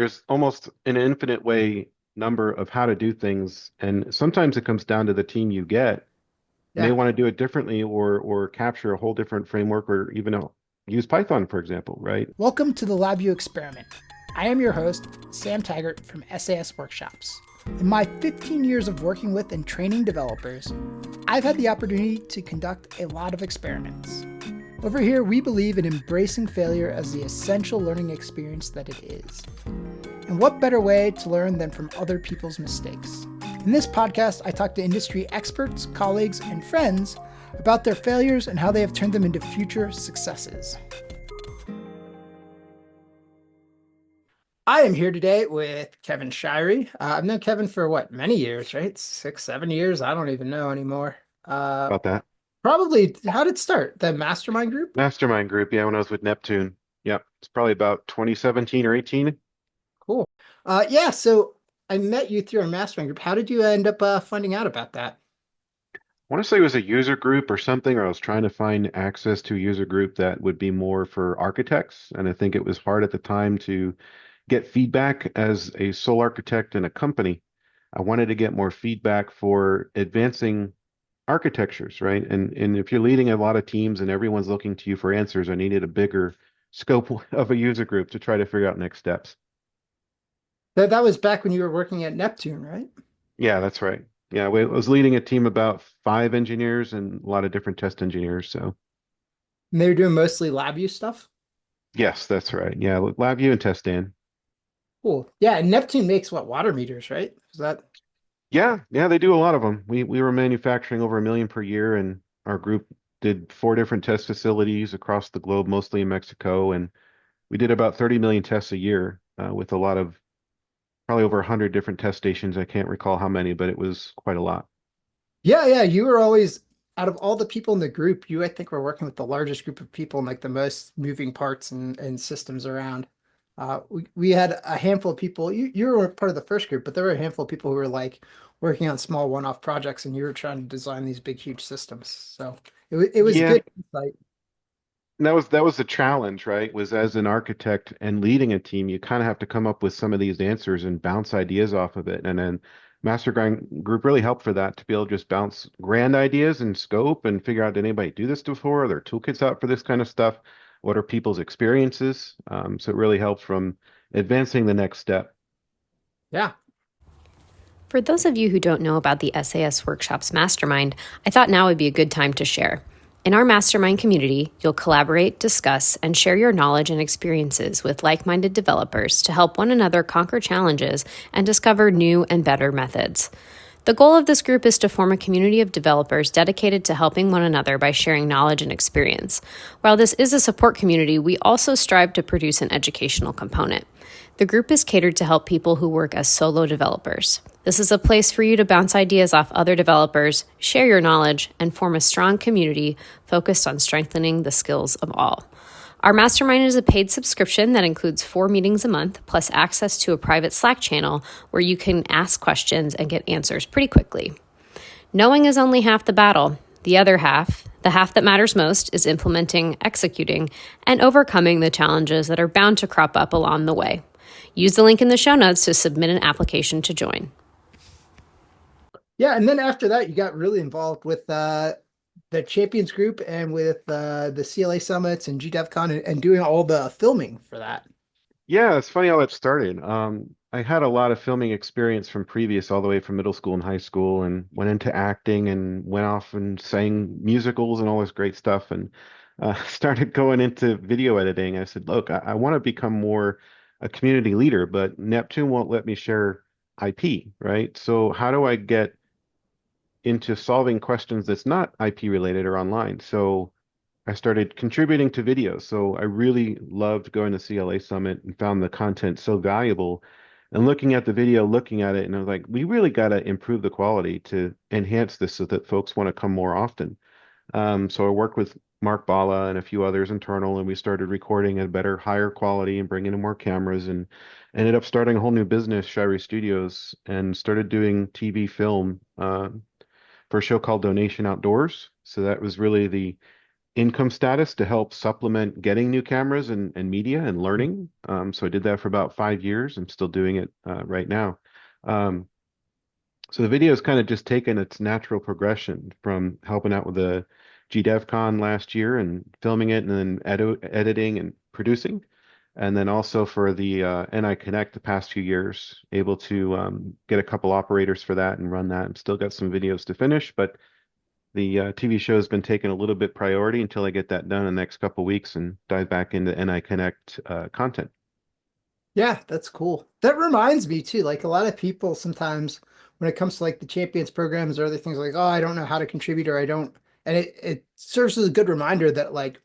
there's almost an infinite way number of how to do things, and sometimes it comes down to the team you get may Yeah. want to do it differently or capture a whole different framework or even use Python, for example, right? Welcome to the LabVIEW experiment. I am your host, Sam Taggart from SAS Workshops. In my 15 years of working with and training developers, I've had the opportunity to conduct a lot of experiments. Over here, we believe in embracing failure as the essential learning experience that it is. And what better way to learn than from other people's mistakes? In this podcast, I talk to industry experts, colleagues, and friends about their failures and how they have turned them into future successes. I am here today with Kevin Shirey. I've known Kevin for many years, right? 6, 7 years. I don't even know anymore. Uh, About that. Probably, how did it start? The mastermind group? Mastermind group, yeah, when I was with Neptune. Yep. It's probably about 2017 or 18. Cool. Yeah, so I met you through our mastermind group. How did you end up finding out about that? I want to say it was a user group or something, or I was trying to find access to a user group that would be more for architects. And I think it was hard at the time to get feedback as a sole architect in a company. I wanted to get more feedback for advancing architectures, right? And if you're leading a lot of teams and everyone's looking to you for answers, I needed a bigger scope of a user group to try to figure out next steps. That was back when you were working at Neptune, right? Yeah, that's right. Yeah, I was leading a team about 5 engineers and a lot of different test engineers. So And they were doing mostly LabVIEW stuff. yes, that's right. Yeah, LabVIEW and test Dan. Cool. Yeah, and Neptune makes water meters, right? Is that Yeah, they do a lot of them. We were manufacturing over 1 million per year, and our group did 4 different test facilities across the globe, mostly in Mexico, and we did about 30 million tests a year with a lot of probably over 100 different test stations. I can't recall how many, but it was quite a lot. Yeah, you were always out of all the people in the group, you I think were working with the largest group of people and like the most moving parts and systems around. We had a handful of people. You were part of the first group, but there were a handful of people who were like working on small one-off projects, and you were trying to design these big, huge systems. So it was Yeah, good insight. that was the challenge, right? Was as an architect and leading a team, you kind of have to come up with some of these answers and bounce ideas off of it. And then Master Grind Group really helped for that to be able to just bounce grand ideas and scope and figure out did anybody do this before? Are there toolkits out for this kind of stuff? What are people's experiences? So it really helps from advancing the next step. Yeah. For those of you who don't know about the SAS Workshops Mastermind, I thought now would be a good time to share. In our mastermind community, you'll collaborate, discuss, and share your knowledge and experiences with like minded developers to help one another conquer challenges and discover new and better methods. The goal of this group is to form a community of developers dedicated to helping one another by sharing knowledge and experience. While this is a support community, we also strive to produce an educational component. The group is catered to help people who work as solo developers. This is a place for you to bounce ideas off other developers, share your knowledge, and form a strong community focused on strengthening the skills of all. Our mastermind is a paid subscription that includes 4 meetings a month, plus access to a private Slack channel where you can ask questions and get answers pretty quickly. Knowing is only half the battle. The other half, the half that matters most, is implementing, executing, and overcoming the challenges that are bound to crop up along the way. Use the link in the show notes to submit an application to join. Yeah, and then after that, you got really involved with the Champions Group and with the CLA Summits and GDevCon and doing all the filming for that. Yeah, it's funny how that started. I had a lot of filming experience from previous, all the way from middle school and high school, and went into acting and went off and sang musicals and all this great stuff, and started going into video editing. I said, look, I want to become more a community leader, but Neptune won't let me share IP, right? So how do I get into solving questions that's not IP related or online? So I started contributing to videos. So I really loved going to CLA Summit and found the content so valuable. And looking at the video, looking at it, and I was like, we really got to improve the quality to enhance this so that folks want to come more often. So I worked with Mark Bala and a few others internal, and we started recording at a better, higher quality and bringing in more cameras, and ended up starting a whole new business, Shirey Studios, and started doing TV film for a show called DoeNation Outdoors. So that was really the income status to help supplement getting new cameras and media and learning. So I did that for about 5 years. I'm still doing it right now. Um, so the video is kind of just taken its natural progression from helping out with the GDevCon last year and filming it and then editing and producing. And then also for the NI Connect the past few years, able to get a couple operators for that and run that. I'm still got some videos to finish, but the TV show has been taking a little bit priority until I get that done in the next couple weeks and dive back into NI Connect content. Yeah, that's cool. That reminds me too, like a lot of people sometimes when it comes to like the champions programs or other things like, oh, I don't know how to contribute or I don't, and it serves as a good reminder that like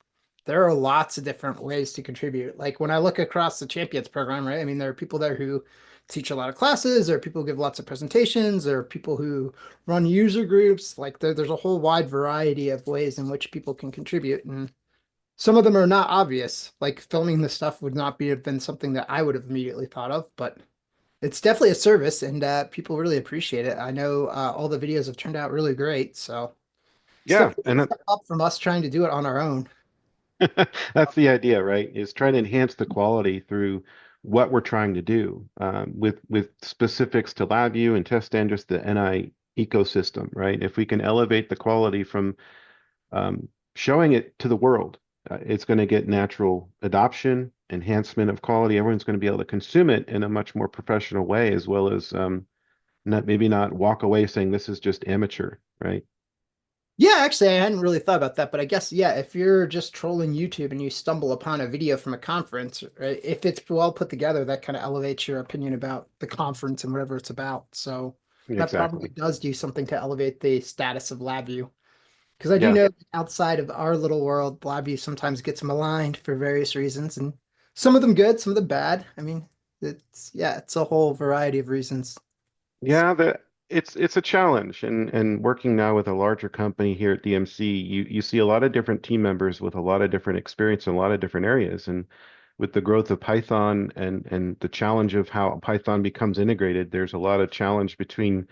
there are lots of different ways to contribute. Like when I look across the champions program, right? I mean, there are people there who teach a lot of classes, there are people who give lots of presentations, there are people who run user groups. Like there's a whole wide variety of ways in which people can contribute. And some of them are not obvious. Like filming the stuff would not be have been something that I would have immediately thought of, but it's definitely a service and people really appreciate it. I know all the videos have turned out really great, so it's Yeah, definitely a and step up from us trying to do it on our own. that's the idea, right? Is trying to enhance the quality through what we're trying to do with specifics to LabVIEW and test and just the NI ecosystem, right? If we can elevate the quality from showing it to the world, it's going to get natural adoption, enhancement of quality. Everyone's going to be able to consume it in a much more professional way, as well as not walk away saying this is just amateur, right? Yeah, actually, I hadn't really thought about that, but I guess, yeah, if you're just trolling YouTube and you stumble upon a video from a conference, right, if it's well put together, that kind of elevates your opinion about the conference and whatever it's about. So that probably Exactly. does do something to elevate the status of LabVIEW. Because I do Yeah. know that outside of our little world, LabVIEW sometimes gets maligned for various reasons, and some of them good, some of them bad. I mean, it's a whole variety of reasons. Yeah, it's a challenge and working now with a larger company here at DMC, you see a lot of different team members with a lot of different experience in a lot of different areas. And with the growth of Python and the challenge of how Python becomes integrated, there's a lot of challenge between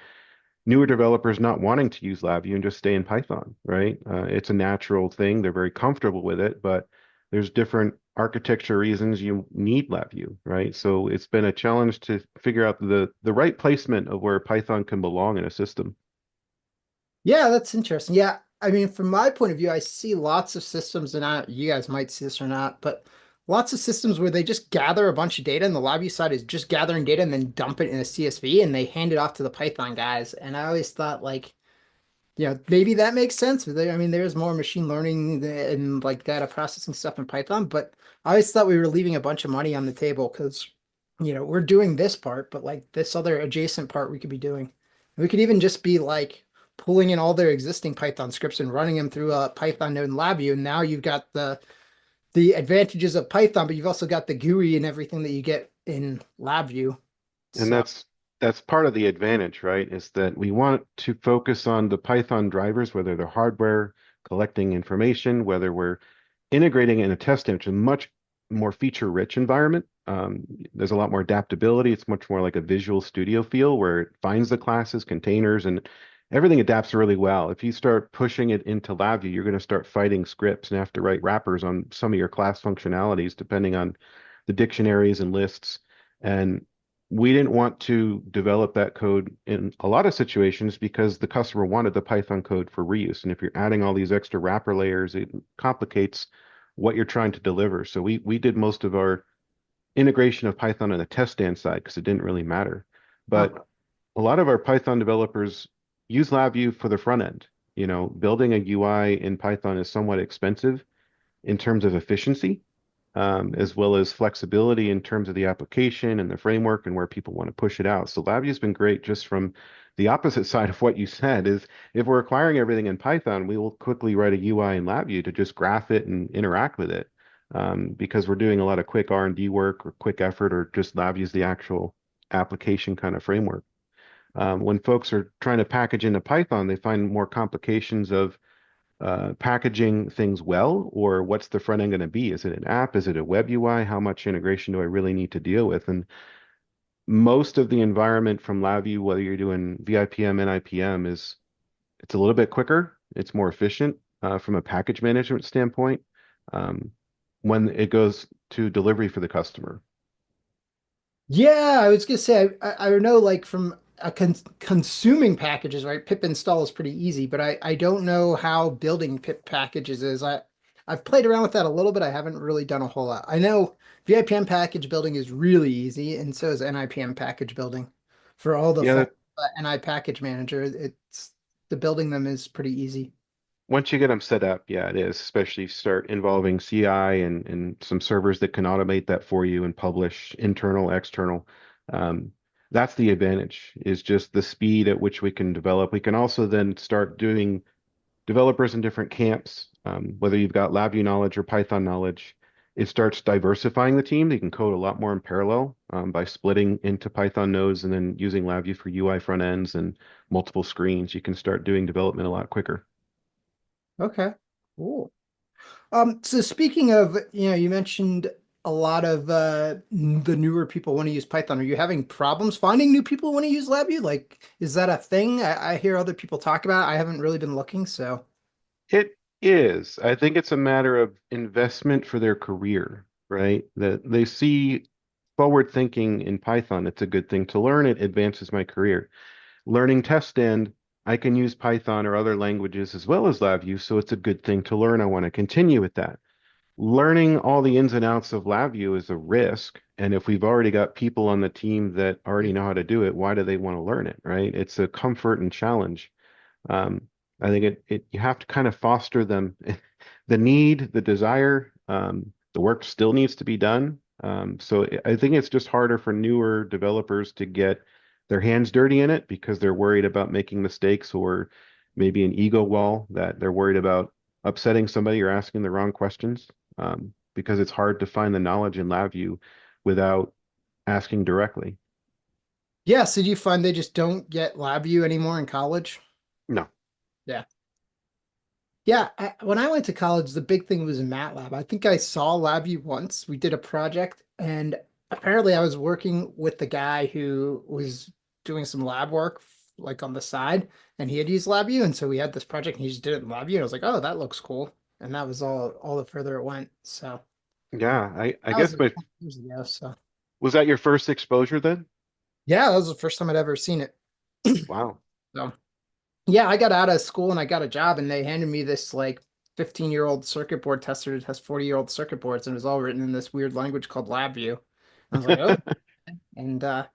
newer developers not wanting to use LabVIEW and just stay in Python, right? It's a natural thing. They're very comfortable with it, but there's different architecture reasons you need LabVIEW, right? So it's been a challenge to figure out the right placement of where Python can belong in a system. Yeah, that's interesting. Yeah, I mean, from my point of view, I see lots of systems, and you guys might see this or not, but lots of systems where they just gather a bunch of data, and the LabVIEW side is just gathering data and then dump it in a CSV, and they hand it off to the Python guys. And I always thought, like, maybe that makes sense. I mean, there's more machine learning and like data processing stuff in Python, but I always thought we were leaving a bunch of money on the table because, we're doing this part, but like this other adjacent part we could be doing. We could even just be like pulling in all their existing Python scripts and running them through a Python node in LabVIEW. And now you've got the advantages of Python, but you've also got the GUI and everything that you get in LabVIEW. And So that's part of the advantage, right? Is that we want to focus on the Python drivers, whether they're hardware, collecting information, whether we're integrating in a test image, a much more feature-rich environment. There's a lot more adaptability. It's much more like a Visual Studio feel where it finds the classes, containers, and everything adapts really well. If you start pushing it into LabVIEW, you're going to start fighting scripts and have to write wrappers on some of your class functionalities, depending on the dictionaries and lists. And we didn't want to develop that code in a lot of situations because the customer wanted the Python code for reuse. And if you're adding all these extra wrapper layers, it complicates what you're trying to deliver. So we did most of our integration of Python on the test stand side because it didn't really matter. But a lot of our Python developers use LabVIEW for the front end. Building a UI in Python is somewhat expensive in terms of efficiency, as well as flexibility in terms of the application and the framework and where people want to push it out. So LabVIEW has been great just from the opposite side of what you said is if we're acquiring everything in Python, we will quickly write a UI in LabVIEW to just graph it and interact with it. Because we're doing a lot of quick R&D work or quick effort or just LabVIEW is the actual application kind of framework. When folks are trying to package into Python, they find more complications of packaging things well, or what's the front end going to be? Is it an app? Is it a web UI? How much integration do I really need to deal with? And most of the environment from LabVIEW, whether you're doing VIPM, NIPM, it's a little bit quicker, it's more efficient. from a package management standpoint um, when it goes to delivery for the customer. Yeah, I was gonna say I don't know like from a consuming packages, right? Pip install is pretty easy, but I don't know how building pip packages is. I've played around with that a little bit. I haven't really done a whole lot. I know VIPM package building is really easy, and so is NIPM package building. For all the Yeah, full NI package manager, it's the building them is pretty easy. once you get them set up, yeah, it is, especially if you start involving CI and some servers that can automate that for you and publish internal, external. Um, that's the advantage, is just the speed at which we can develop. We can also then start doing developers in different camps, whether you've got LabVIEW knowledge or Python knowledge. It starts diversifying the team. You can code a lot more in parallel by splitting into Python nodes and then using LabVIEW for UI front ends and multiple screens. You can start doing development a lot quicker. Okay, cool. So speaking of, you mentioned a lot of the newer people want to use Python. Are you having problems finding new people who want to use LabVIEW? Like, is that a thing? I hear other people talk about it. I haven't really been looking, so It is. I think it's a matter of investment for their career, right? That they see forward thinking in Python. It's a good thing to learn. It advances my career. Learning test end, I can use Python or other languages as well as LabVIEW, so it's a good thing to learn. I want to continue with that. Learning all the ins and outs of LabVIEW is a risk. And if we've already got people on the team that already know how to do it, why do they want to learn it, right? It's a comfort and challenge. I think it you have to kind of foster them, the need, the desire. The work still needs to be done. So I think it's just harder for newer developers to get their hands dirty in it because they're worried about making mistakes or maybe an ego wall that they're worried about upsetting somebody or asking the wrong questions. Because it's hard to find the knowledge in LabVIEW without asking directly. yeah. So do you find they just don't get LabVIEW anymore in college? No. Yeah. Yeah, when I went to college, the big thing was MATLAB. I think I saw LabVIEW once. We did a project, and apparently I was working with the guy who was doing some lab work, like on the side, and he had used LabVIEW, and so we had this project, and he just did it in LabVIEW, and I was like, oh, that looks cool. And that was all the further it went. So Yeah, I that was guess like my 20 years ago. So was that your first exposure then? yeah, that was the first time I'd ever seen it. Wow. So yeah, I got out of school and I got a job, and they handed me this like 15-year-old circuit board tester that has 40-year-old circuit boards, and it was all written in this weird language called LabVIEW. I was like, oh, and I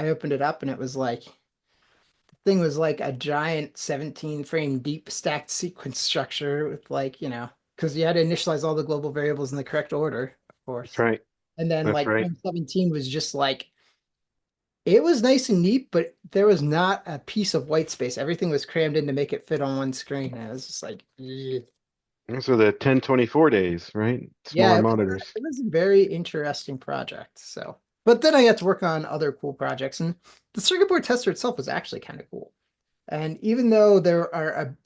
opened it up, and it was like the thing was like a giant 17 frame deep stacked sequence structure with like, because you had to initialize all the global variables in the correct order, of That's course. right. And then That's like right. frame 17 was just like it was nice and neat, but there was not a piece of white space. Everything was crammed in to make it fit on one screen. And it was just like, ugh. Those are the 1024 days, right? Yeah, Smaller monitors. it was a very interesting project. So, but then I got to work on other cool projects, and the circuit board tester itself was actually kind of cool. And even though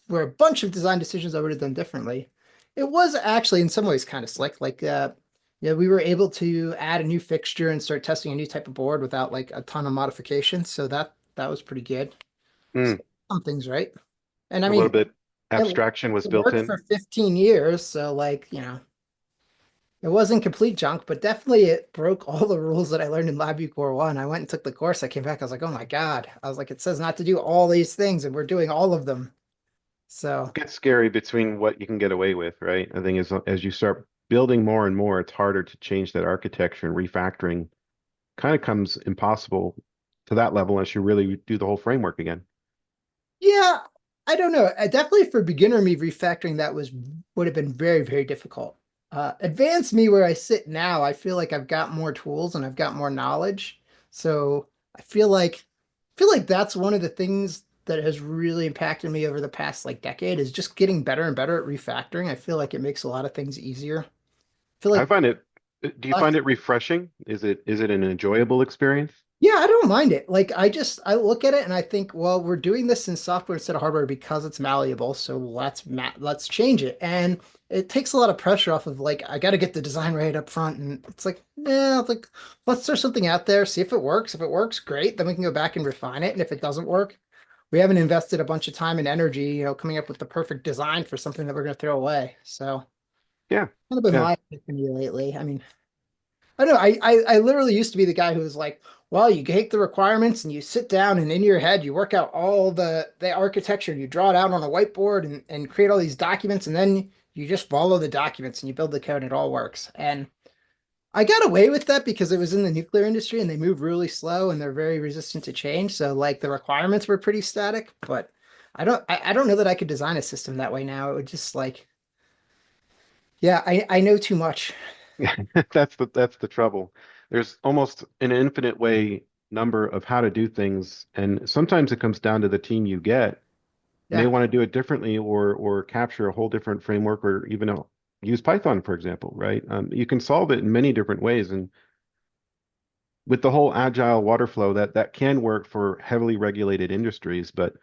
were a bunch of design decisions I would have done differently, it was actually in some ways kind of slick. Like, yeah, we were able to add a new fixture and start testing a new type of board without like a ton of modifications. So that was pretty good. So, Mm, some things right. And I a little mean, bit it, abstraction was it built worked in. for 15 years. So like, it wasn't complete junk, but definitely it broke all the rules that I learned in LabVIEW Core 1. I went and took the course. I came back. I was like, oh my God. I was like, it says not to do all these things, and we're doing all of them. So, It gets scary between what you can get away with, right? I think as you start building more and more, it's harder to change that architecture and refactoring kind of comes impossible to that level unless you really do the whole framework again. yeah, I don't know. Definitely for beginner me, refactoring that would have been very, very difficult. Advanced me where I sit now, I feel like I've got more tools and I've got more knowledge. So I feel like that's one of the things that has really impacted me over the past like decade is just getting better and better at refactoring. I feel like it makes a lot of things easier. I feel I like find it, do you find it refreshing? Is it an enjoyable experience? yeah, I don't mind it. Like I look at it and I think, well, we're doing this in software instead of hardware because it's malleable, so let's change it. And it takes a lot of pressure off of like I got to get the design right up front, and it's like, yeah, it's like let's throw something out there, see if it works. If it works, great, then we can go back and refine it. And if it doesn't work, we haven't invested a bunch of time and energy, coming up with the perfect design for something that we're going to throw away. So Yeah. kind of been Yeah. my opinion lately. I mean, I don't know. I literally used to be the guy who was like, well, you take the requirements and you sit down and in your head you work out all the architecture, you draw it out on a whiteboard and create all these documents, and then you just follow the documents and you build the code and it all works. And I got away with that because it was in the nuclear industry and they move really slow and they're very resistant to change. So like the requirements were pretty static, but I don't know that I could design a system that way now. It would just like, yeah, I know too much. Yeah. That's the trouble. There's almost an infinite way number of how to do things, and sometimes it comes down to the team you get may Yeah. want to do it differently or capture a whole different framework or even use Python, for example, right? You can solve it in many different ways, and with the whole agile water flow, that can work for heavily regulated industries, but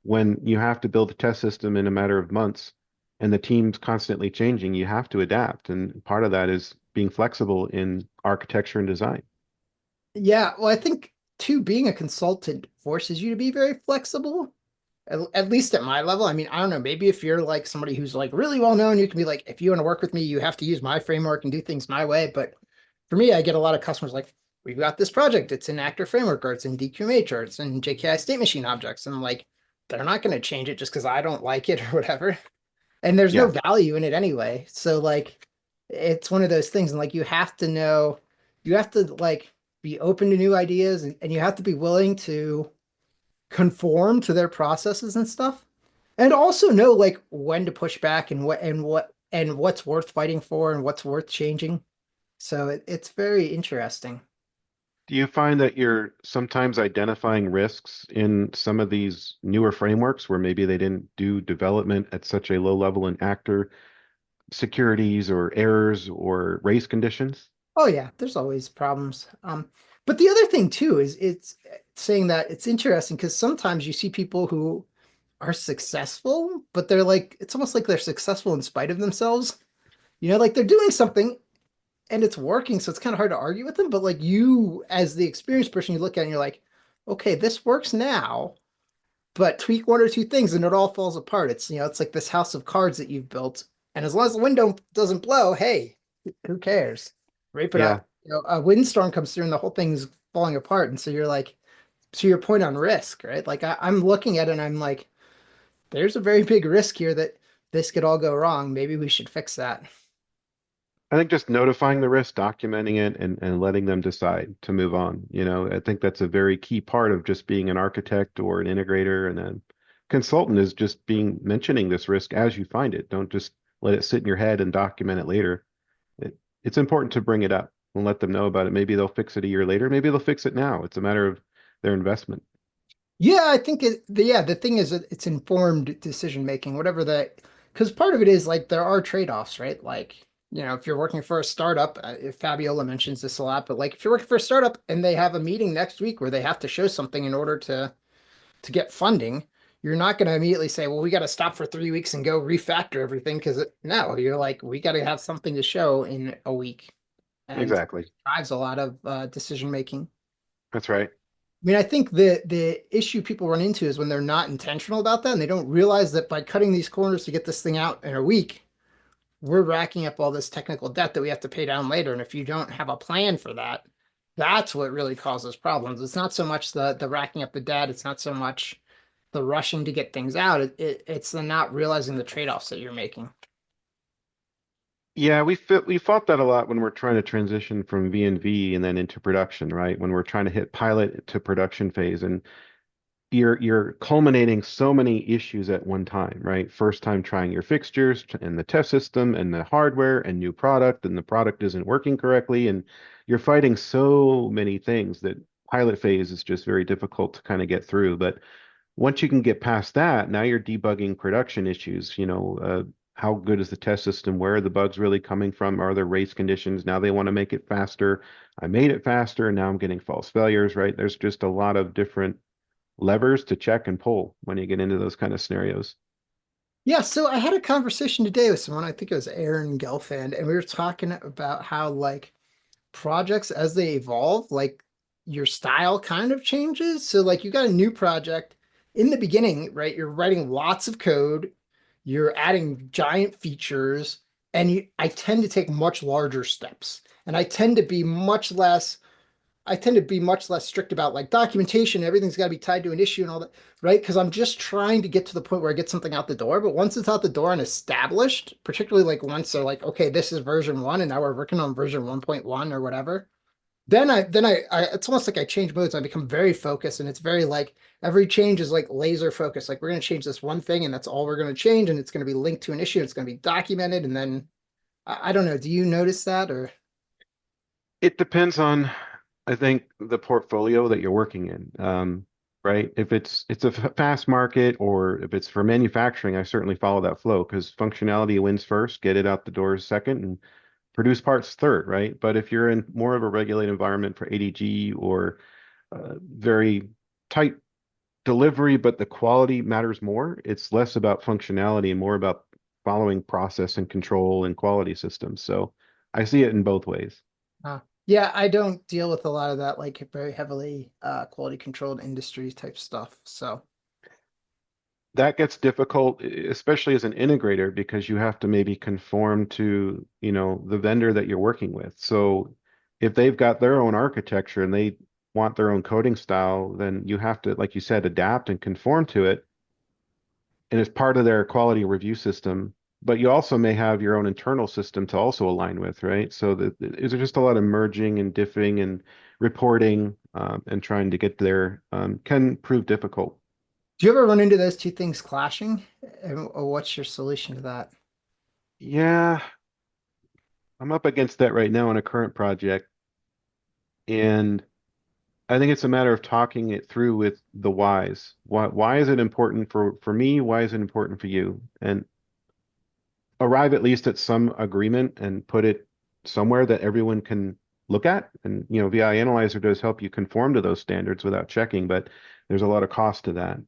when you have to build a test system in a matter of months and the team's constantly changing, you have to adapt. And part of that is being flexible in architecture and design. Yeah, well, I think too, being a consultant forces you to be very flexible, at least at my level. I mean, I don't know, maybe if you're like somebody who's like really well known, you can be like, if you want to work with me, you have to use my framework and do things my way. But for me, I get a lot of customers like, we've got this project, it's in Actor Framework, or it's in DQMH, or it's in JKI State Machine Objects. And I'm like, they're not going to change it just because I don't like it or whatever. And there's no Yeah. value in it anyway. So like it's one of those things, and like you have to know, you have to like be open to new ideas, and you have to be willing to conform to their processes and stuff. And also know like when to push back and what's worth fighting for and what's worth changing. So it's very interesting. Do you find that you're sometimes identifying risks in some of these newer frameworks where maybe they didn't do development at such a low level in actor securities or errors or race conditions? Oh yeah, there's always problems. But the other thing too is it's saying that it's interesting because sometimes you see people who are successful, but they're like, it's almost like they're successful in spite of themselves. Like they're doing something and it's working, so it's kind of hard to argue with them. But like you, as the experienced person, you look at it and you're like, okay, this works now, but tweak one or two things and it all falls apart. It's like this house of cards that you've built. And as long as the window doesn't blow, hey, who cares? Right. But Yeah. a windstorm comes through and the whole thing's falling apart. And so you're like, to your point on risk, right? Like I'm looking at it and I'm like, there's a very big risk here that this could all go wrong. Maybe we should fix that. I think just notifying the risk, documenting it, and letting them decide to move on. I think that's a very key part of just being an architect or an integrator and a consultant is just being mentioning this risk as you find it. Don't just let it sit in your head and document it later. It's important to bring it up and let them know about it. Maybe they'll fix it a year later. Maybe they'll fix it now. It's a matter of their investment. Yeah, I think the thing is that it's informed decision making, whatever that, because part of it is like there are trade-offs, right? Like, if you're working for a startup, Fabiola mentions this a lot, but like if you're working for a startup and they have a meeting next week where they have to show something in order to get funding, you're not going to immediately say, well, we got to stop for 3 weeks and go refactor everything because no, you're like, we got to have something to show in a week, and Exactly. drives a lot of decision making. That's right. I mean, I think the issue people run into is when they're not intentional about that and they don't realize that by cutting these corners to get this thing out in a week, we're racking up all this technical debt that we have to pay down later. And if you don't have a plan for that, that's what really causes problems. It's not so much the racking up the debt. It's not so much the rushing to get things out. It's the not realizing the trade-offs that you're making. Yeah, we fought that a lot when we're trying to transition from V and then into production, right? When we're trying to hit pilot to production phase, and you're culminating so many issues at one time, right? First time trying your fixtures and the test system and the hardware and new product, and the product isn't working correctly, and you're fighting so many things that pilot phase is just very difficult to kind of get through. But once you can get past that, now you're debugging production issues. How good is the test system? Where are the bugs really coming from? Are there race conditions? Now they want to make it faster. I made it faster, and now I'm getting false failures, right? There's just a lot of different levers to check and pull when you get into those kind of scenarios. Yeah, so I had a conversation today with someone, I think it was Aaron Gelfand, and we were talking about how like projects as they evolve, like your style kind of changes. So like you got a new project in the beginning, right, you're writing lots of code, you're adding giant features, and I tend to take much larger steps. And I tend to be much less strict about like documentation. Everything's got to be tied to an issue and all that, right? Because I'm just trying to get to the point where I get something out the door. But once it's out the door and established, particularly like once they're like, okay, this is version one, and now we're working on version 1.1 or whatever, it's almost like I change modes. I become very focused, and it's very like every change is like laser focused. Like we're going to change this one thing, and that's all we're going to change, and it's going to be linked to an issue. It's going to be documented, and then I don't know. Do you notice that or? It depends on, I think, the portfolio that you're working in. Right? If it's a fast market or if it's for manufacturing, I certainly follow that flow because functionality wins first, get it out the door second, and produce parts third, right? But if you're in more of a regulated environment for ADG or very tight delivery, but the quality matters more, it's less about functionality and more about following process and control and quality systems. So I see it in both ways. Yeah, I don't deal with a lot of that like very heavily quality controlled industry type stuff. So That gets difficult, especially as an integrator, because you have to maybe conform to, the vendor that you're working with. So if they've got their own architecture and they want their own coding style, then you have to, like you said, adapt and conform to it. And it's part of their quality review system. But you also may have your own internal system to also align with, right? So there's just a lot of merging and diffing and reporting and trying to get there can prove difficult. do you ever run into those two things clashing? Or what's your solution to that? Yeah, I'm up against that right now on a current project. And I think it's a matter of talking it through with the whys. Why is it important for me? Why is it important for you? And arrive at least at some agreement and put it somewhere that everyone can look at. And VI Analyzer does help you conform to those standards without checking, but there's a lot of cost to that.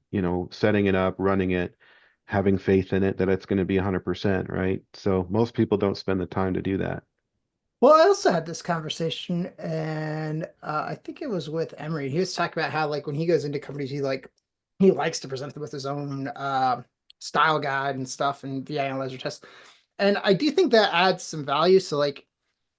Setting it up, running it, having faith in it that it's going to be 100%, right? So most people don't spend the time to do that. Well, I also had this conversation, and I think it was with Emery. He was talking about how, like, when he goes into companies, he likes to present them with his own style guide and stuff, and VI analyzer tests. And I do think that adds some value. So, like,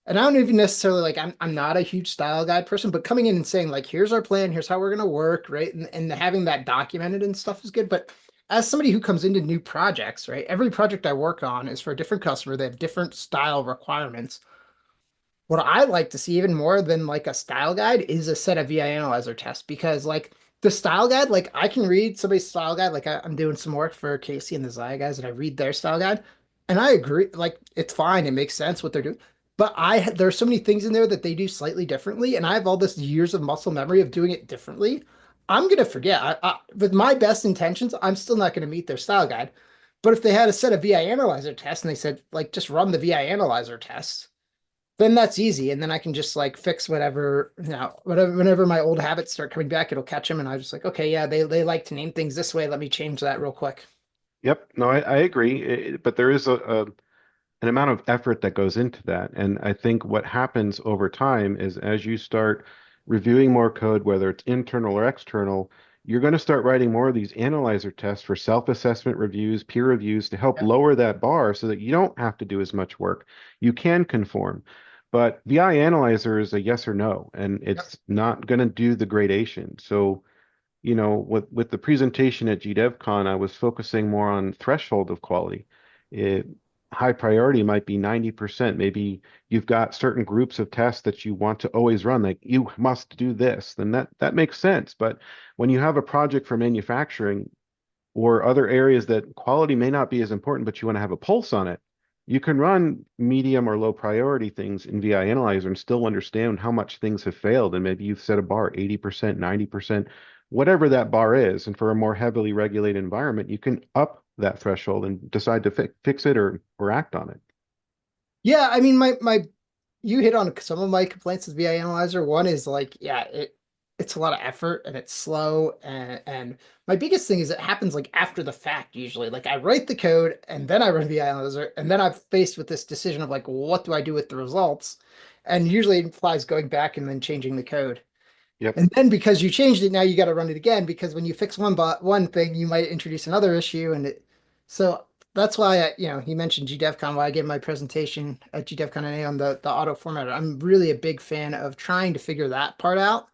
and I don't even necessarily like I'm not a huge style guide person, but coming in and saying like, here's our plan, here's how we're gonna work, right? And having that documented and stuff is good. But as somebody who comes into new projects, right? Every project I work on is for a different customer. They have different style requirements. What I like to see even more than like a style guide is a set of VI analyzer tests because like the style guide, like I can read somebody's style guide. Like I'm doing some work for Casey and the Zaya guys, and I read their style guide, and I agree. Like it's fine, it makes sense what they're doing. But there's so many things in there that they do slightly differently, and I have all this years of muscle memory of doing it differently. I'm gonna forget. With my best intentions, I'm still not gonna meet their style guide. But if they had a set of VI analyzer tests and they said like just run the VI analyzer tests then that's easy. And then I can just like fix whatever, whenever my old habits start coming back, it'll catch them. And I was just like, okay, yeah, they like to name things this way. Let me change that real quick. Yep. No, I agree. But there is an amount of effort that goes into that. And I think what happens over time is as you start reviewing more code, whether it's internal or external, you're going to start writing more of these analyzer tests for self-assessment reviews, peer reviews to help Yep. lower that bar so that you don't have to do as much work. You can conform. But VI Analyzer is a yes or no, and Yep. it's not going to do the gradation. So with the presentation at GDevCon, I was focusing more on threshold of quality. It, high priority might be 90%. Maybe you've got certain groups of tests that you want to always run, like you must do this, then that makes sense. But when you have a project for manufacturing or other areas that quality may not be as important, but you want to have a pulse on it, you can run medium or low priority things in VI Analyzer and still understand how much things have failed. And maybe you've set a bar 80%, 90%, whatever that bar is. And for a more heavily regulated environment, you can up that threshold and decide to fix it or act on it. Yeah, I mean, you hit on some of my complaints with VI Analyzer. One is like, yeah, it's a lot of effort and it's slow. And my biggest thing is it happens like after the fact, usually. Like I write the code and then I run VI Analyzer, and then I'm faced with this decision of like, what do I do with the results? And usually it implies going back and then changing the code. Yep. And then because you changed it, now you got to run it again because when you fix one thing, you might introduce another issue, so that's why you mentioned GDevCon. Why I gave my presentation at GDevCon NA on the auto formatter. I'm really a big fan of trying to figure that part out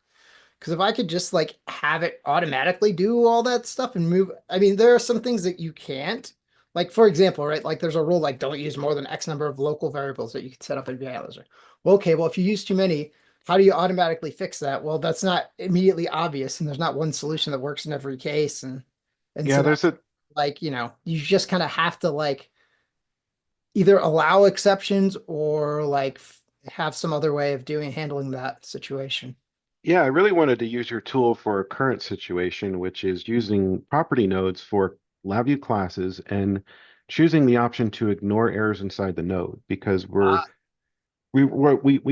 because if I could just like have it automatically do all that stuff and move, I mean, there are some things that you can't. Like for example, right? Like there's a rule like don't use more than X number of local variables that you can set up in VI. Well, okay, well if you use too many, how do you automatically fix that? Well, that's not immediately obvious, and there's not one solution that works in every case, and Yeah, so there's that's a like you just kind of have to like either allow exceptions or like have some other way of handling that situation. Yeah, I really wanted to use your tool for a current situation, which is using property nodes for LabVIEW classes and choosing the option to ignore errors inside the node because we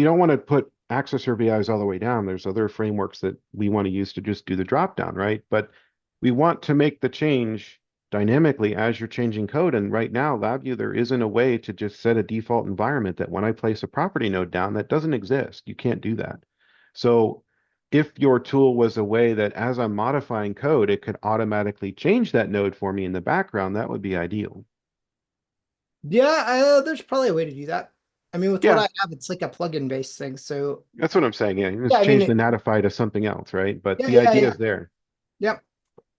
don't want to put access RVIs all the way down. There's other frameworks that we want to use to just do the drop down, right? But we want to make the change dynamically as you're changing code. And right now, LabVIEW, there isn't a way to just set a default environment that when I place a property node down, that doesn't exist. You can't do that. So if your tool was a way that as I'm modifying code, it could automatically change that node for me in the background, that would be ideal. Yeah, there's probably a way to do that. I mean, with what Yeah, I have, it's like a plugin based thing. So that's what I'm saying. Yeah, you yeah, just I mean, change the Natify to something else, right? But yeah, the yeah, idea yeah, is there. yep,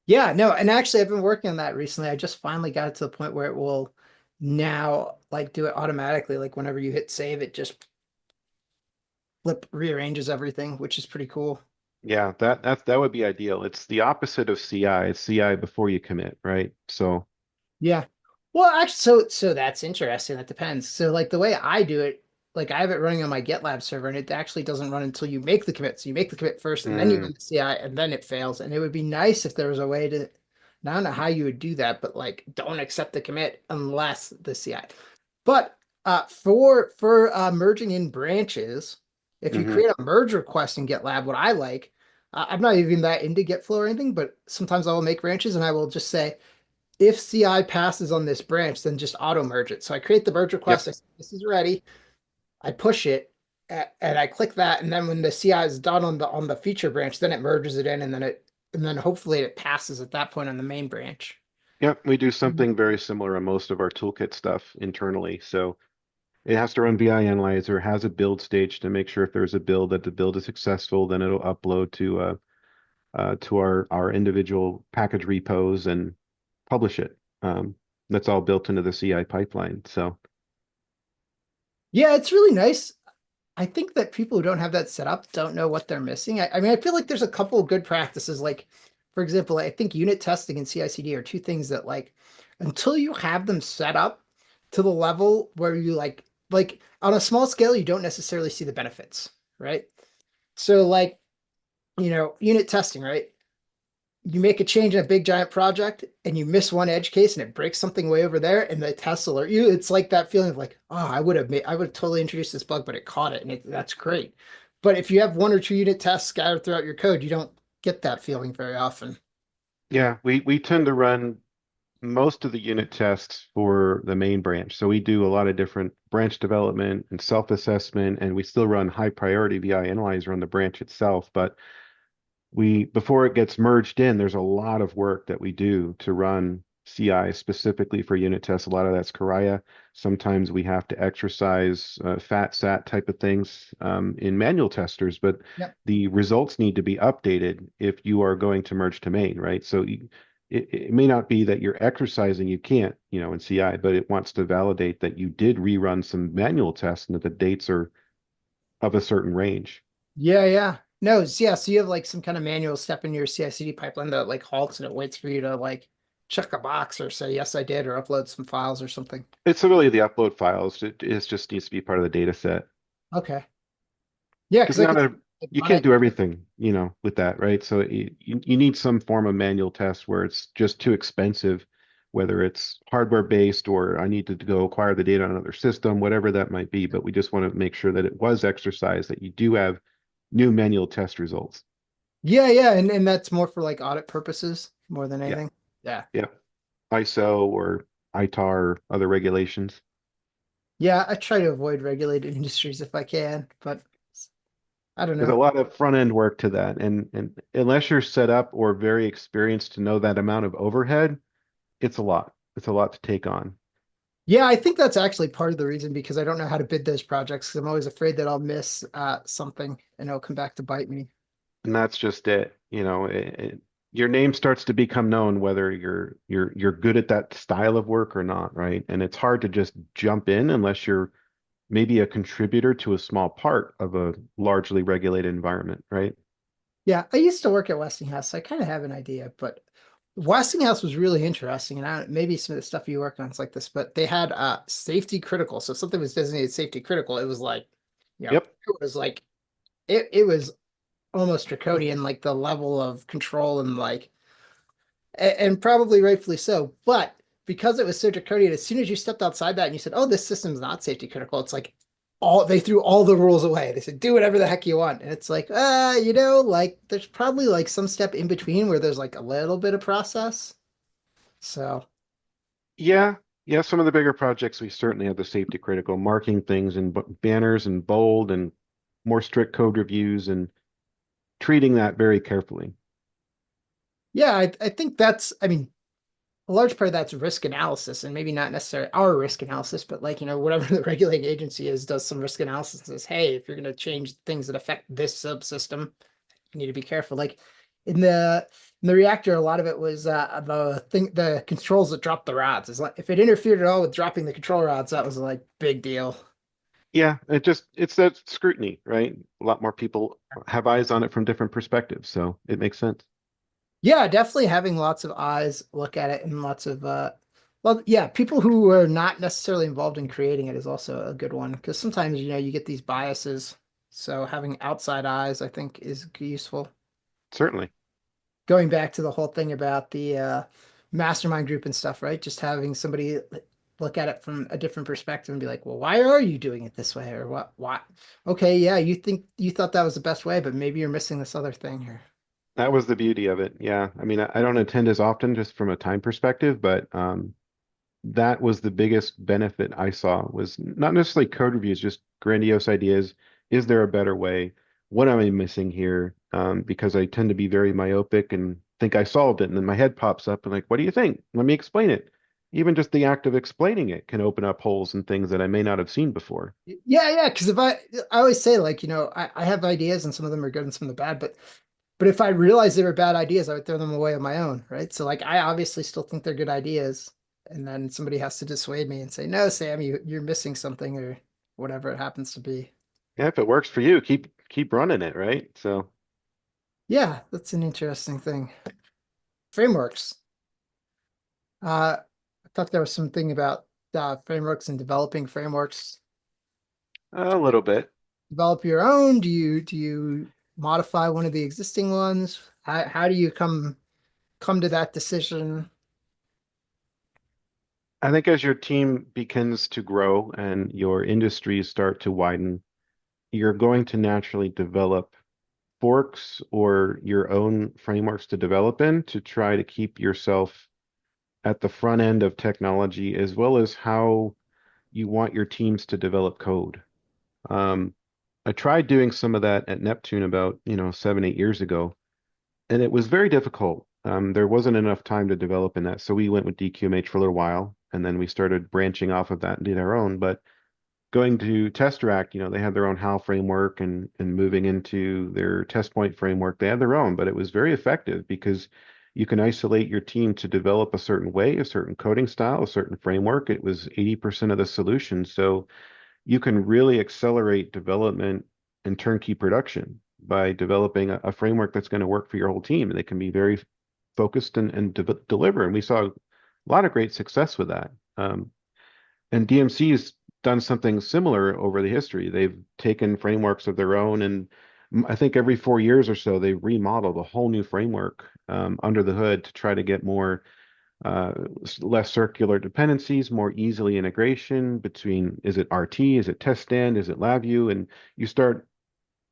yeah. No, and actually, I've been working on that recently. I just finally got it to the point where it will now like do it automatically. Like whenever you hit save, it just flip rearranges everything, which is pretty cool. Yeah, that would be ideal. It's the opposite of CI. It's CI before you commit, right? So, Yeah. Well, actually, so that's interesting. That depends. So, like the way I do it, like I have it running on my GitLab server, and it actually doesn't run until you make the commit. So you make the commit first, and then you mm, run the CI, and then it fails. And it would be nice if there was a way to, I don't know how you would do that, but like don't accept the commit unless the CI. But for merging in branches, if you hmm create a merge request in GitLab, what I like, I'm not even that into GitFlow or anything, but sometimes I will make branches and I will just say if CI passes on this branch, then just auto merge it. So I create the merge request. Yep, I say, this is ready. I push it and I click that. And then when the CI is done on the feature branch, then it merges it in and then hopefully it passes at that point on the main branch. yep. We do Mhm. something very similar on most of our toolkit stuff internally. So it has to run VI analyzer, has a build stage to make sure if there's a build that the build is successful, then it'll upload to our individual package repos and publish it. That's all built into the CI pipeline. So Yeah, it's really nice. I think that people who don't have that set up don't know what they're missing. I mean, I feel like there's a couple of good practices. Like, for example, I think unit testing and CI/CD are two things that like until you have them set up to the level where you like on a small scale, you don't necessarily see the benefits, right? So like, unit testing, right? You make a change in a big giant project and you miss one edge case and it breaks something way over there and the tests alert you. It's like that feeling of like, oh, I would have totally introduced this bug, but it caught it and that's great. But if you have one or two unit tests scattered throughout your code, you don't get that feeling very often. yeah, we tend to run most of the unit tests for the main branch. So we do a lot of different branch development and self-assessment, and we still run high priority VI analyzer on the branch itself. But we before it gets merged in, there's a lot of work that we do to run CI specifically for unit tests. A lot of that's Karaya. Sometimes we have to exercise fat sat type of things in manual testers, but Yep. the results need to be updated if you are going to merge to main, right? So it may not be that you're exercising, you can't, in CI, but it wants to validate that you did rerun some manual tests and that the dates are of a certain range. Yeah, yeah. No, yeah, so you have like some kind of manual step in your CI/CD pipeline that like halts and it waits for you to like check a box or say yes I did or upload some files or something. It's really the upload files. It just needs to be part of the data set. Okay. Yeah, Because because I not could a like, you run can't it. do everything, with that, right? So you need some form of manual test where it's just too expensive, whether it's hardware based or I need to go acquire the data on another system, whatever that might be. But we just want to make sure that it was exercised, that you do have new manual test results. Yeah, yeah, and that's more for like audit purposes more than Yeah, anything. Yeah. yeah. ISO or ITAR or other regulations. Yeah, I try to avoid regulated industries if I can, but I don't There's a know. lot of front end work to that, and unless you're set up or very experienced to know that amount of overhead, it's a lot. It's a lot to take on. Yeah, I think that's actually part of the reason because I don't know how to bid those projects. 'Cause I'm always afraid that I'll miss something and it'll come back to bite me. And that's just it. Your name starts to become known whether you're good at that style of work or not, right? And it's hard to just jump in unless you're maybe a contributor to a small part of a largely regulated environment, right? Yeah, I used to work at Westinghouse, so I kind of have an idea, but Westinghouse was really interesting, and maybe some of the stuff you work on is like this, but they had safety critical. So if something was designated safety critical, it was like, Yep. it was like it was almost draconian, like the level of control and like and probably rightfully so. But because it was so draconian, as soon as you stepped outside that and you said, "Oh, this system's not safety critical," it's like all they threw all the rules away. They said, "Do whatever the heck you want," and it's like, like there's probably like some step in between where there's like a little bit of process. So Yeah. Yeah. Some of the bigger projects, we certainly have the safety critical marking things and banners and bold and more strict code reviews and treating that very carefully. yeah, I think that's, I mean, a large part of that's risk analysis, and maybe not necessarily our risk analysis, but like, whatever the regulating agency is does some risk analysis and says, hey, if you're going to change things that affect this subsystem, you need to be careful. Like in the reactor, a lot of it was the controls that dropped the rods. It's like if it interfered at all with dropping the control rods, that was like big deal. Yeah, it's that scrutiny, right? A lot more people have eyes on it from different perspectives, so it makes sense. Yeah, definitely having lots of eyes look at it and lots of well, yeah, people who are not necessarily involved in creating it is also a good one because sometimes you get these biases. So having outside eyes, I think, is useful. Certainly. Going back to the whole thing about the mastermind group and stuff, right? Just having somebody look at it from a different perspective and be like, well, why are you doing it this way? Or what? Why? Okay, yeah, you thought that was the best way, but maybe you're missing this other thing here. That was the beauty of it. Yeah. I mean, I don't attend as often just from a time perspective, but that was the biggest benefit I saw was not necessarily code reviews, just grandiose ideas. Is there a better way? What am I missing here? Because I tend to be very myopic and think I solved it, and then my head pops up and like, what do you think? Let me explain it. Even just the act of explaining it can open up holes and things that I may not have seen before. Yeah, yeah, because if I always say like, I have ideas and some of them are good and some of them are bad, but if I realized they were bad ideas, I would throw them away on my own, right? So like I obviously still think they're good ideas, and then somebody has to dissuade me and say, no, Sam, you're missing something or whatever it happens to be. Yeah, if it works for you, keep running it, right? So Yeah, that's an interesting thing. Frameworks. I thought there was something about frameworks and developing frameworks. a little bit. Develop your own? Do you modify one of the existing ones? How do you come to that decision? I think as your team begins to grow and your industries start to widen, you're going to naturally develop forks or your own frameworks to develop in to try to keep yourself at the front end of technology as well as how you want your teams to develop code. Um, I tried doing some of that at Neptune about, 7, 8 years ago, and it was very difficult. There wasn't enough time to develop in that. So we went with DQMH for a little while, and then we started branching off of that and did our own. But going to Testeract, they had their own HAL framework and moving into their test point framework, they had their own, but it was very effective because you can isolate your team to develop a certain way, a certain coding style, a certain framework. It was 80% of the solution. So you can really accelerate development and turnkey production by developing a framework that's going to work for your whole team. And they can be very focused and deliver. And we saw a lot of great success with that. And DMC has done something similar over the history. They've taken frameworks of their own, and I think every 4 years or so, they remodeled a whole new framework under the hood to try to get more uh, less circular dependencies, more easily integration between is it RT, is it test stand, is it LabVIEW, and you start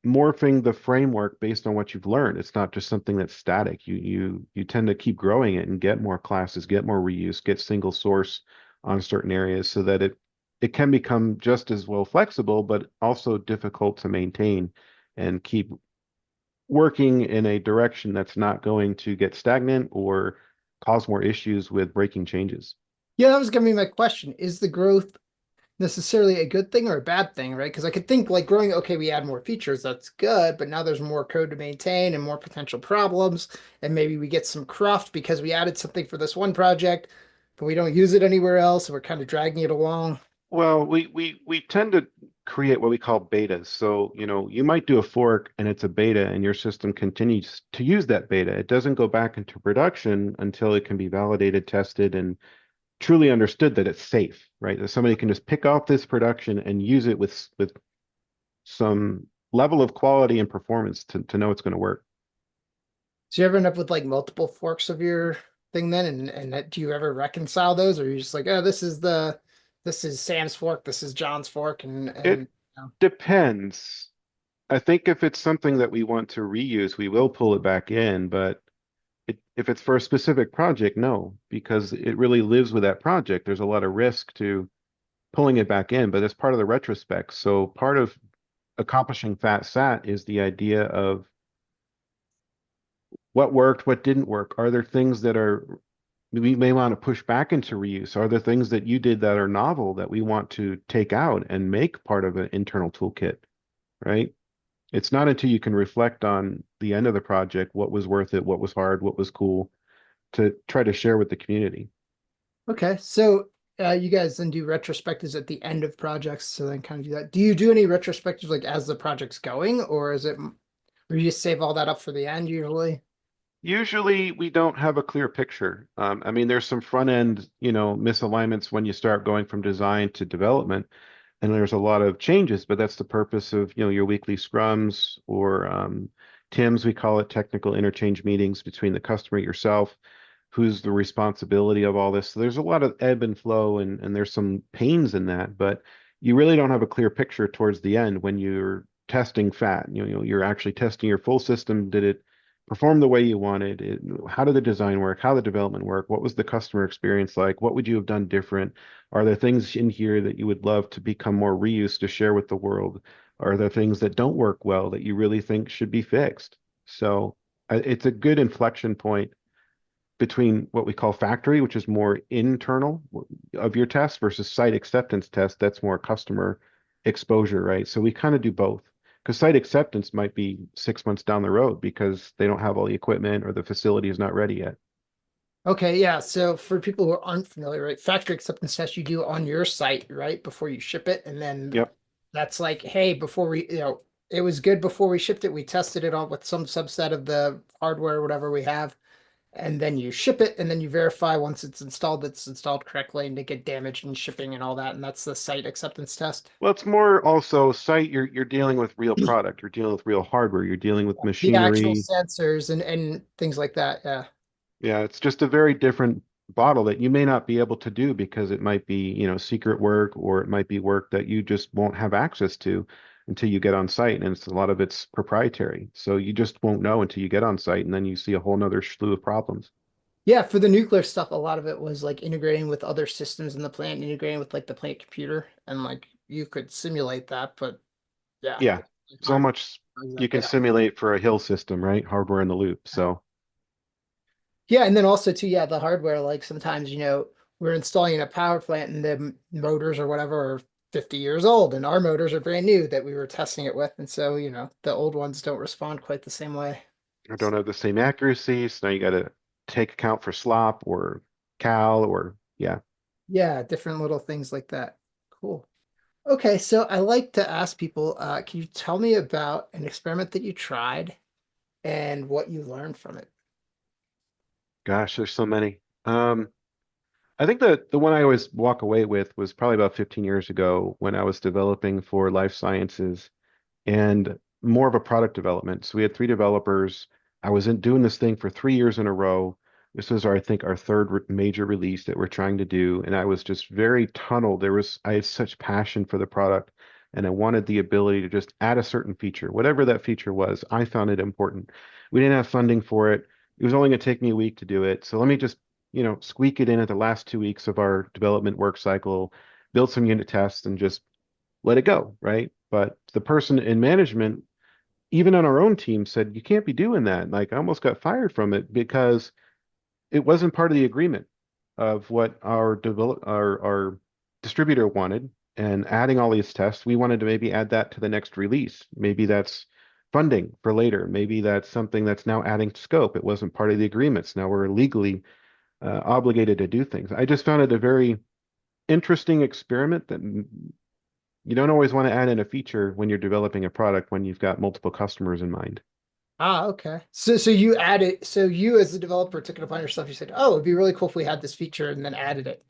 morphing the framework based on what you've learned. It's not just something that's static. You tend to keep growing it and get more classes, get more reuse, get single source on certain areas so that it can become just as well flexible, but also difficult to maintain and keep working in a direction that's not going to get stagnant or cause more issues with breaking changes. Yeah, that was gonna be my question. Is the growth necessarily a good thing or a bad thing, right? Because I could think like growing, okay, we add more features, that's good, but now there's more code to maintain and more potential problems, and maybe we get some cruft because we added something for this one project, but we don't use it anywhere else, and we're kind of dragging it along. Well, we tend to create what we call betas. So, you might do a fork and it's a beta and your system continues to use that beta. It doesn't go back into production until it can be validated, tested, and truly understood that it's safe, right? That somebody can just pick off this production and use it with some level of quality and performance to know it's going to work. So you ever end up with like multiple forks of your thing then, and do you ever reconcile those, or are you just like, oh, this is Sam's fork, this is John's fork, and It depends. I think if it's something that we want to reuse, we will pull it back in, but if it's for a specific project, no, because it really lives with that project. There's a lot of risk to pulling it back in, but it's part of the retrospect. So part of accomplishing Fat Sat is the idea of what worked, what didn't work. Are there things that we may want to push back into reuse? Are there things that you did that are novel that we want to take out and make part of an internal toolkit, right? It's not until you can reflect on the end of the project, what was worth it, what was hard, what was cool, to try to share with the community. okay, so you guys then do retrospectives at the end of projects, so then kind of do that. Do you do any retrospectives like as the project's going, or is it, or you just save all that up for the end usually? Usually we don't have a clear picture. I mean, there's some front end, misalignments when you start going from design to development, and there's a lot of changes, but that's the purpose of, your weekly scrums or TIMs, we call it, technical interchange meetings between the customer yourself, who's the responsibility of all this. So there's a lot of ebb and flow and there's some pains in that, but you really don't have a clear picture towards the end when you're testing fat. You're actually testing your full system. Did it perform the way you wanted? How did the design work? How did the development work? What was the customer experience like? What would you have done different? Are there things in here that you would love to become more reused to share with the world? Are there things that don't work well that you really think should be fixed? So it's a good inflection point between what we call factory, which is more internal of your test, versus site acceptance test, that's more customer exposure, right? So we kind of do both. Because site acceptance might be 6 months down the road because they don't have all the equipment or the facility is not ready yet. Okay, yeah. So for people who are unfamiliar, right, factory acceptance test you do on your site, right, before you ship it, and then Yep. that's like, hey, before we, it was good before we shipped it. We tested it on with some subset of the hardware, whatever we have, and then you ship it, and then you verify once it's installed correctly, and to get damaged in shipping and all that, and that's the site acceptance test. Well, it's more also site, you're dealing with real product, you're dealing with real hardware, you're dealing with The actual machinery. sensors and things like that. Yeah. Yeah, it's just a very different bottle that you may not be able to do because it might be, secret work, or it might be work that you just won't have access to until you get on site. And it's a lot of it's proprietary. So you just won't know until you get on site, and then you see a whole nother slew of problems. Yeah, for the nuclear stuff, a lot of it was like integrating with other systems in the plant, integrating with like the plant computer, and like you could simulate that, but yeah, Yeah, it's so hard. much you can Yeah. simulate for a hill system, right? Hardware in the loop. So Yeah, and then also too, yeah, the hardware, like sometimes, we're installing in a power plant and the motors or whatever are 50 years old and our motors are brand new that we were testing it with. And so, the old ones don't respond quite the same way. I don't have the same accuracy. So now you got to take account for slop or cal or yeah. Yeah, different little things like that. Cool. Okay, so I like to ask people, can you tell me about an experiment that you tried and what you learned from it? Gosh, there's so many. I think the one I always walk away with was probably about 15 years ago when I was developing for life sciences and more of a product development. So we had three developers. I was doing this thing for 3 years in a row. This was I think our third major release that we're trying to do, and I was just very tunneled. I had such passion for the product, and I wanted the ability to just add a certain feature, whatever that feature was. I found it important. We didn't have funding for it. It was only going to take me a week to do it. So let me just, squeak it in at the last 2 weeks of our development work cycle, build some unit tests, and just let it go, right? But the person in management, even on our own team said, you can't be doing that. Like I almost got fired from it because it wasn't part of the agreement of what our distributor wanted. And adding all these tests, we wanted to maybe add that to the next release. Maybe that's funding for later. Maybe that's something that's now adding scope. It wasn't part of the agreements. Now we're legally obligated to do things. I just found it a very interesting experiment that you don't always want to add in a feature when you're developing a product when you've got multiple customers in mind. Ah, okay. So you added, so you as the developer took it upon yourself. You said, "Oh, it'd be really cool if we had this feature," and then added it.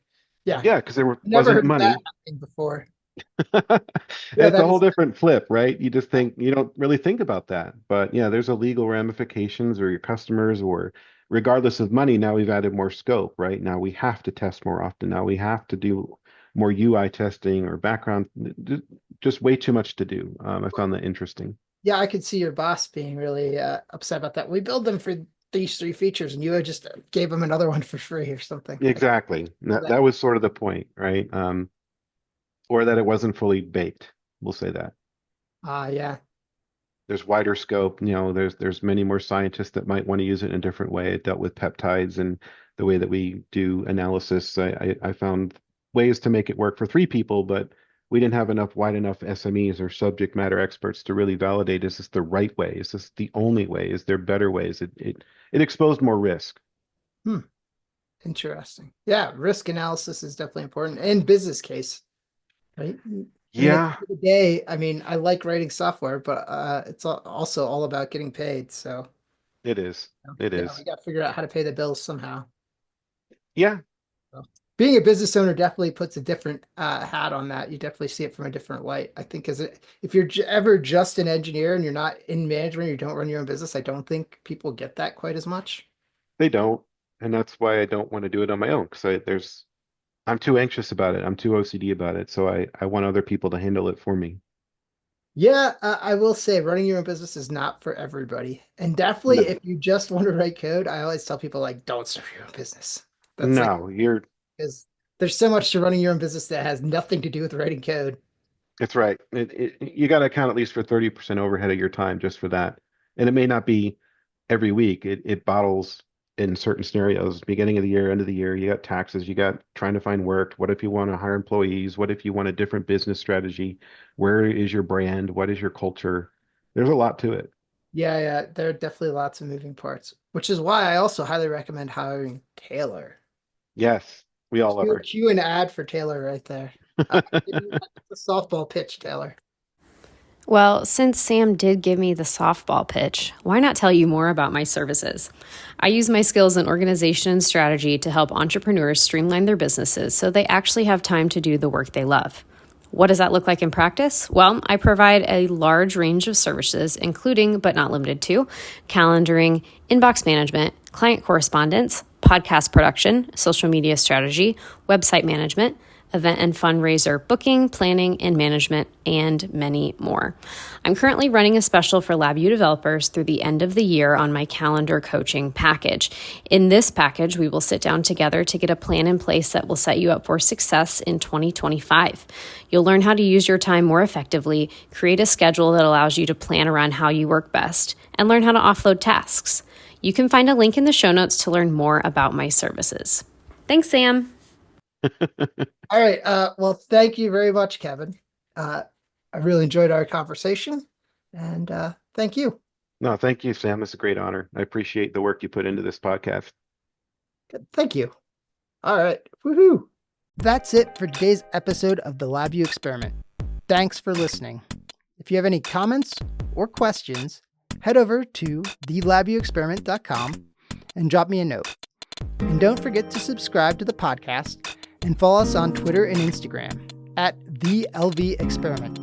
Yeah, Yeah, because never wasn't heard of that money. happening before. Yeah, It's a that whole is. different flip, right? You just think you don't really think about that. But yeah, there's a legal ramifications or your customers or regardless of money, now we've added more scope, right? Now we have to test more often. Now we have to do more UI testing or background, just way too much to do. I found that interesting. Yeah, I could see your boss being really upset about that. We build them for these three features, and you just gave them another one for free or something. Exactly. That was sort of the point, right? Or that it wasn't fully baked. We'll say that. Yeah. There's wider scope. There's many more scientists that might want to use it in a different way. It dealt with peptides and the way that we do analysis. I found ways to make it work for three people, but we didn't have enough wide enough SMEs or subject matter experts to really validate, is this the right way? Is this the only way? Is there better ways? It exposed more risk. Hmm. Interesting. Yeah, risk analysis is definitely important and business case, right? I mean, at the Yeah, end of the day, I mean, I like writing software, but it's also all about getting paid. So, it is. It yeah, we is. got to figure out how to pay the bills somehow. Yeah, So, being a business owner definitely puts a different hat on that. You definitely see it from a different light. I think if you're ever just an engineer and you're not in management, you don't run your own business, I don't think people get that quite as much. they don't. And that's why I don't want to do it on my own because I'm too anxious about it. I'm too OCD about it. So I want other people to handle it for me. Yeah, I will say running your own business is not for everybody. And definitely No, if you just want to write code, I always tell people like, don't start your own business. That's like, no, you're because there's so much to running your own business that has nothing to do with writing code. it's right. You got to account at least for 30% overhead of your time just for that. And it may not be every week. It bottles in certain scenarios, beginning of the year, end of the year, you got taxes, you got trying to find work. What if you want to hire employees? What if you want a different business strategy? Where is your brand? What is your culture? There's a lot to it. Yeah, yeah, there are definitely lots of moving parts, which is why I also highly recommend hiring Taylor. Yes, we all love her. Cue an ad for Taylor right there. Give me a softball pitch, Taylor. Well, since Sam did give me the softball pitch, why not tell you more about my services? I use my skills in organization and strategy to help entrepreneurs streamline their businesses so they actually have time to do the work they love. What does that look like in practice? Well, I provide a large range of services, including but not limited to calendaring, inbox management, client correspondence, podcast production, social media strategy, website management, event and fundraiser booking, planning, and management, and many more. I'm currently running a special for LabVIEW developers through the end of the year on my calendar coaching package. In this package, we will sit down together to get a plan in place that will set you up for success in 2025. You'll learn how to use your time more effectively, create a schedule that allows you to plan around how you work best, and learn how to offload tasks. You can find a link in the show notes to learn more about my services. Thanks, Sam. All right. Well, thank you very much, Kevin. I really enjoyed our conversation, and thank you. No, thank you, Sam. It's a great honor. I appreciate the work you put into this podcast. Good. Thank you. All right. Woohoo. That's it for today's episode of the LabVIEW Experiment. Thanks for listening. If you have any comments or questions, head over to thelabviewexperiment.com and drop me a note. And don't forget to subscribe to the podcast and follow us on Twitter and Instagram at the LV Experiment.